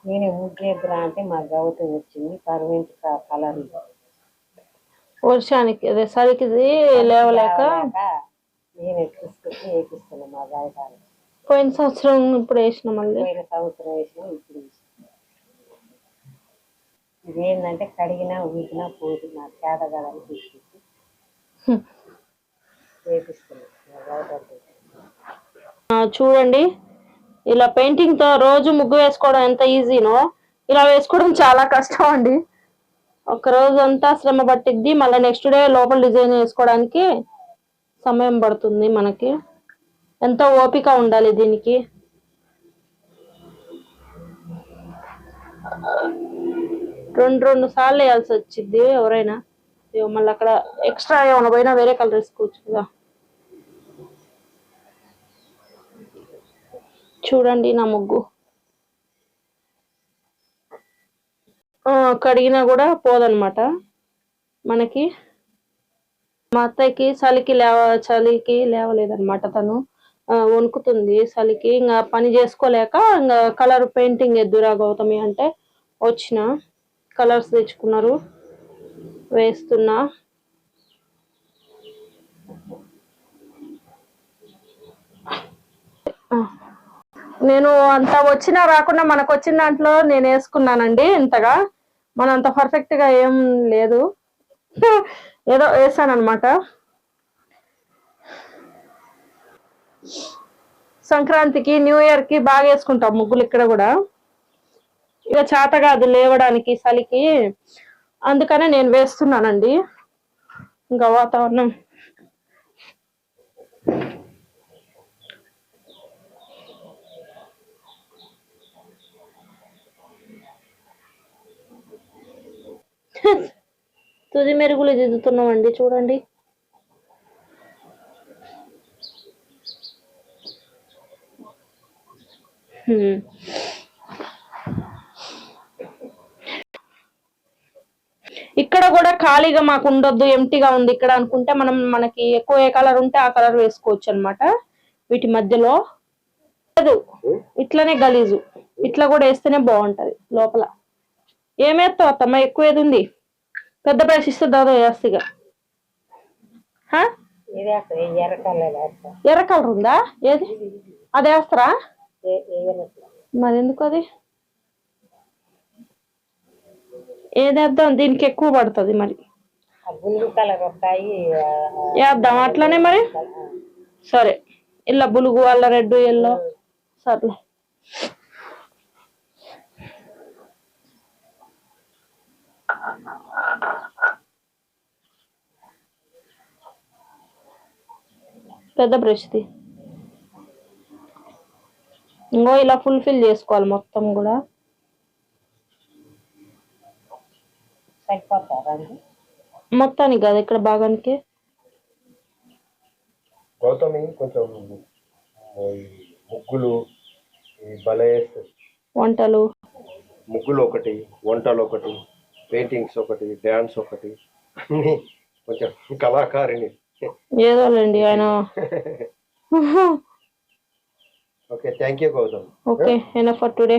నేను ముగ్గేద్దురా అంటే మా గౌతం వచ్చింది పర్వెంట్ కలర్ వర్షానికి అదే సరికి లేవలేక నేను ఎక్కిస్తుంటే వేపిస్తున్నా మా గాయకాలు. పోయిన సంవత్సరం ఇప్పుడు వేసిన మళ్ళీ పోయిన సంవత్సరం వేసిన ఇప్పుడు ఇదేంటంటే కడిగినా ఊపినా పోదు నాకు చేత కదని తీసుకొచ్చి వేపిస్తున్నా. చూడండి ఇలా పెయింటింగ్ తో రోజు ముగ్గు వేసుకోవడం ఎంత ఈజీనో ఇలా వేసుకోవడం చాలా కష్టం అండి. ఒక రోజు అంతా శ్రమ పట్టిద్ది, మళ్ళీ నెక్స్ట్ డే లోపల డిజైన్ వేసుకోవడానికి సమయం పడుతుంది. మనకి ఎంతో ఓపిక ఉండాలి దీనికి. రెండు సార్లు వేయాల్సి వచ్చింది ఎవరైనా. మళ్ళీ అక్కడ ఎక్స్ట్రా ఏమైనా పోయినా వేరే కలర్ వేసుకోవచ్చు కదా. చూడండి నా ముగ్గు కడిగినా కూడా పోదనమాట మనకి. మా అత్తయ్యకి చలికి లేవలేదనమాట. తను వణుకుతుంది చలికి. ఇంకా పని చేసుకోలేక ఇంకా కలర్ పెయింటింగ్ ఎద్దురా గౌతమి అంటే వచ్చిన కలర్స్ తెచ్చుకున్నారు, వేస్తున్నా. నేను అంత వచ్చినా రాకుండా మనకు వచ్చిన దాంట్లో నేను వేసుకున్నానండి. ఇంతగా మనంత పర్ఫెక్ట్ గా ఏం లేదు, ఏదో వేసానమాట. సంక్రాంతికి న్యూ ఇయర్ కి బాగా వేసుకుంటాం ముగ్గులు ఇక్కడ కూడా. ఇక చేత కాదు లేవడానికి చలికి, అందుకనే నేను వేస్తున్నానండి. ఇంకా వాతావరణం తుది మెరుగులు దిద్దుతున్నామండి చూడండి. ఇక్కడ కూడా ఖాళీగా మాకు ఉండొద్దు, ఎంటీగా ఉంది ఇక్కడ అనుకుంటే మనకి ఎక్కువ ఏ కలర్ ఉంటే ఆ కలర్ వేసుకోవచ్చు అనమాట. వీటి మధ్యలో ఇట్లనే గలీజు ఇట్లా కూడా వేస్తేనే బాగుంటది. లోపల ఏమేస్తావు అత్తమ్మ? ఎక్కువ ఏది ఉంది? పెద్ద బ్రష్ ఇస్తే దాదా వేస్తిగా. ఎర్ర కలర్ ఉందా? ఏది అది వేస్తారా? మరి ఎందుకు అది? ఏదేద్దాం, దీనికి ఎక్కువ పడుతుంది మరి. వేద్దాం అట్లనే మరి. సరే, ఇలా బులుగు అల్ల రెడ్ ఎల్లో సర్లే. పెద్ద బ్రష్ది ఇంకో ఇలా ఫుల్ఫిల్ చేసుకోవాలి మొత్తం కూడా. మొత్తానికి కాదు, ఇక్కడ భాగానికి. గౌతమి కొంచెం ముగ్గులు వంటలు ముగ్గులు ఒకటి, వంటలు ఒకటి, పెయింటింగ్స్ ఒకటి, డాన్స్ ఒకటి, అన్ని కొంచెం కళాకారిణి. ఏదోలేండి ఆయన. Okay, thank you Gautam. Okay, enough for today.